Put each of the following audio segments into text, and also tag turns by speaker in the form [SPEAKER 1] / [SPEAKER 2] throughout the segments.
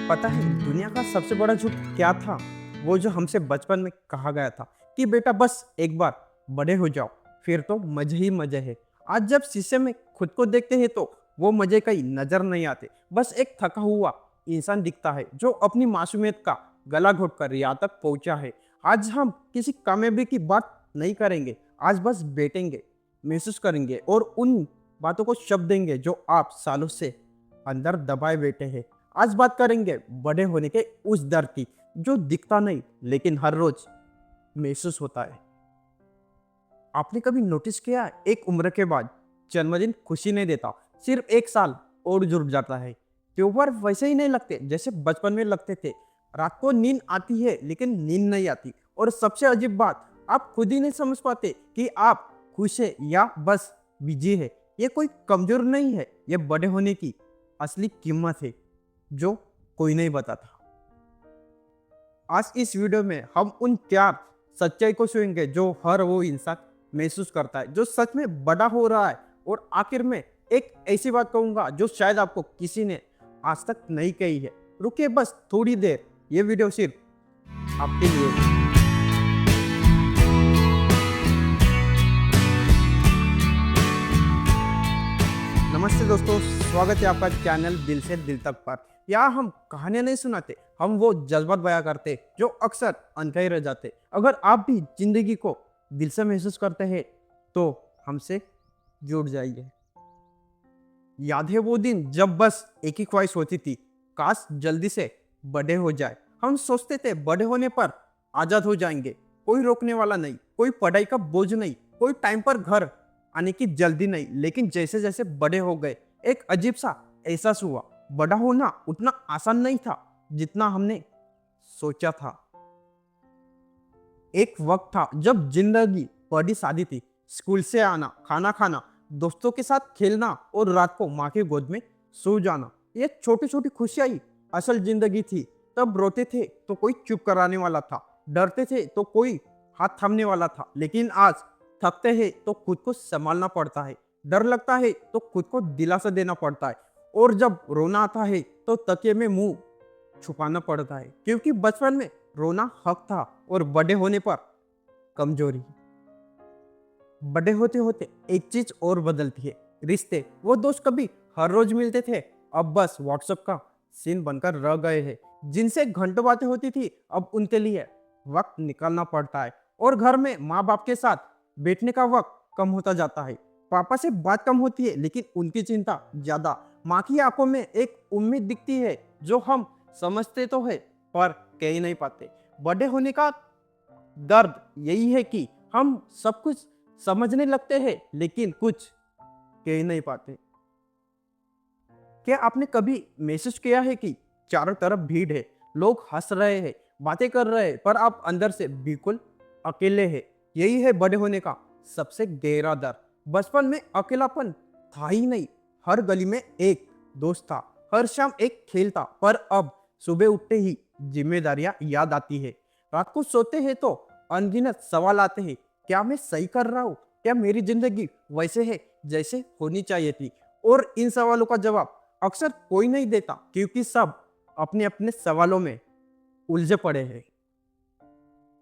[SPEAKER 1] पता है दुनिया का सबसे बड़ा झूठ क्या था? वो जो हमसे बचपन में कहा गया था कि बेटा बस एक बार बड़े हो जाओ, फिर तो मजे ही मजे है। आज जब शीशे में खुद को देखते हैं तो वो मजे कहीं नजर नहीं आते। बस एक थका हुआ इंसान दिखता है जो अपनी मासूमियत का गला घोटकर यहाँ तक पहुंचा है। आज हम किसी कामयाबी की बात नहीं करेंगे। आज बस बैठेंगे, महसूस करेंगे और उन बातों को शब्द देंगे जो आप सालों से अंदर दबाए बैठे हैं। आज बात करेंगे बड़े होने के उस दर्द की जो दिखता नहीं लेकिन हर रोज महसूस होता है। आपने कभी नोटिस किया है, एक उम्र के बाद जन्मदिन खुशी नहीं देता, सिर्फ एक साल और जुड़ जाता है। त्योहार वैसे ही नहीं लगते जैसे बचपन में लगते थे। रात को नींद आती है लेकिन नींद नहीं आती। और सबसे अजीब बात, आप खुद ही नहीं समझ पाते कि आप खुश है या बस बिजी है। ये कोई कमजोर नहीं है, ये बड़े होने की असली कीमत है जो कोई नहीं बताता। आज इस वीडियो में हम उन 4 सच्चाई को छुएंगे जो हर वो इंसान महसूस करता है जो सच में बड़ा हो रहा है। और आखिर में एक ऐसी बात कहूंगा जो शायद आपको किसी ने आज तक नहीं कही है। रुकिए बस थोड़ी देर, ये वीडियो सिर्फ आपके लिए है। नमस्ते दोस्तों, स्वागत है आपका चैनल दिल से दिल तक पर। यहाँ हम कहानियां नहीं सुनाते, हम वो जज्बात बयां करते जो अक्सर अनकहे रह जाते। अगर आप भी जिंदगी को दिल से महसूस करते हैं तो हमसे जुड़ जाइए। याद है वो दिन जब बस एक ही ख्वाहिश होती थी, काश जल्दी से बड़े हो जाए। हम सोचते थे बड़े होने पर आजाद हो जाएंगे, कोई रोकने वाला नहीं, कोई पढ़ाई का बोझ नहीं, कोई टाइम पर घर आने की जल्दी नहीं। लेकिन जैसे जैसे बड़े हो गए एक अजीब सा एहसास हुआ, बड़ा होना उतना आसान नहीं था जितना हमने सोचा था। एक वक्त था जब जिंदगी बड़ी सादी थी, स्कूल से आना, खाना खाना, दोस्तों के साथ खेलना और रात को माँ की गोद में सो जाना, ये छोटी छोटी खुशियां ही असल जिंदगी थी। तब रोते थे तो कोई चुप कराने वाला था, डरते थे तो कोई हाथ थामने वाला था। लेकिन आज थकते हैं तो खुद को संभालना पड़ता है, डर लगता है तो खुद को दिलासा देना पड़ता है, और जब रोना आता है तो तकिए में मुंह छुपाना पड़ता है। क्योंकि बचपन में रोना हक था और बड़े होने पर कमजोरी। बड़े होते होते एक चीज और बदलती है, रिश्ते। वो दोस्त कभी हर रोज मिलते थे, अब बस व्हाट्सएप का सीन बनकर रह गए हैं। जिनसे घंटों बातें होती थी अब उनके लिए वक्त निकालना पड़ता है। और घर में माँ बाप के साथ बैठने का वक्त कम होता जाता है। पापा से बात कम होती है लेकिन उनकी चिंता ज्यादा। माँ की आंखों में एक उम्मीद दिखती है जो हम समझते तो है पर कह ही नहीं पाते। बड़े होने का दर्द यही है कि हम सब कुछ समझने लगते हैं लेकिन कुछ कह ही नहीं पाते। क्या आपने कभी महसूस किया है कि चारों तरफ भीड़ है, लोग हंस रहे हैं, बातें कर रहे हैं, पर आप अंदर से बिल्कुल अकेले हैं? यही है बड़े होने का सबसे गहरा दर्द। बचपन में अकेलापन था ही नहीं, हर गली में एक दोस्त था, हर शाम एक खेल था। पर अब सुबह उठते ही जिम्मेदारियां याद आती है, रात को सोते हैं तो अनगिनत सवाल आते हैं, क्या मैं सही कर रहा हूँ? क्या मेरी जिंदगी वैसे है जैसे होनी चाहिए थी? और इन सवालों का जवाब अक्सर कोई नहीं देता क्योंकि सब अपने अपने सवालों में उलझे पड़े हैं।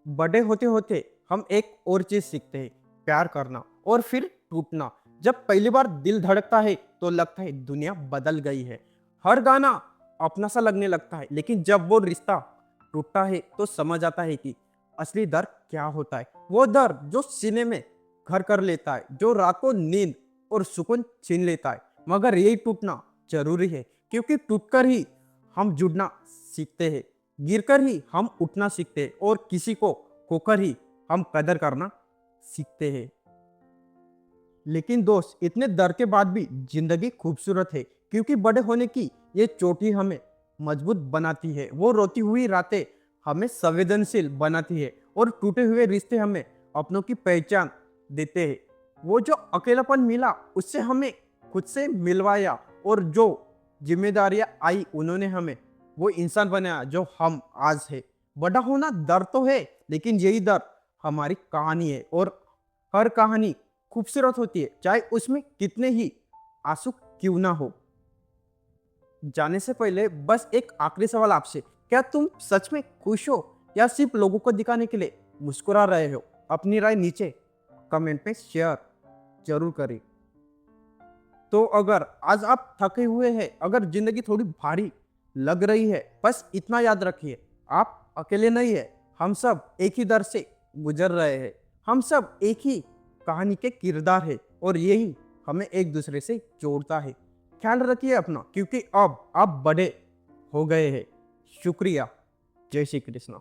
[SPEAKER 1] बड़े होते होते हम एक और चीज सीखते हैं, प्यार करना और फिर टूटना। जब पहली बार दिल धड़कता है तो लगता है दुनिया बदल गई है, हर गाना अपना सा लगने लगता है। लेकिन जब वो रिश्ता टूटता है तो समझ आता है कि असली दर्द क्या होता है। वो दर्द जो सीने में घर कर लेता है, जो रात को नींद और सुकून छीन लेता है। मगर यही टूटना जरूरी है क्योंकि टूटकर ही हम जुड़ना सीखते हैं, गिरकर ही हम उठना सीखते हैं, और किसी को खोकर ही हम कदर करना सीखते हैं। लेकिन दोस्त, इतने दर्द के बाद भी जिंदगी खूबसूरत है क्योंकि बड़े होने की ये चोटी हमें मजबूत बनाती है। वो रोती हुई रातें हमें संवेदनशील बनाती है और टूटे हुए रिश्ते हमें अपनों की पहचान देते हैं। वो जो अकेलापन मिला उससे हमें खुद से मिलवाया, और जो जिम्मेदारियां आई उन्होंने हमें वो इंसान बनाया जो हम आज है। बड़ा होना दर्द तो है लेकिन यही दर्द हमारी कहानी है, और हर कहानी खूबसूरत होती है चाहे उसमें कितने ही आंसू क्यों ना हो। जाने से पहले बस एक आखिरी सवाल आपसे, क्या तुम सच में खुश हो या सिर्फ लोगों को दिखाने के लिए मुस्कुरा रहे हो? अपनी राय नीचे कमेंट में शेयर जरूर करें। तो अगर आज आप थके हुए हैं, अगर जिंदगी थोड़ी भारी लग रही है, बस इतना याद रखिए, आप अकेले नहीं है। हम सब एक ही दर से गुजर रहे हैं, हम सब एक ही कहानी के किरदार है, और यही हमें एक दूसरे से जोड़ता है। ख्याल रखिए अपना, क्योंकि अब आप बड़े हो गए हैं। शुक्रिया। जय श्री कृष्ण।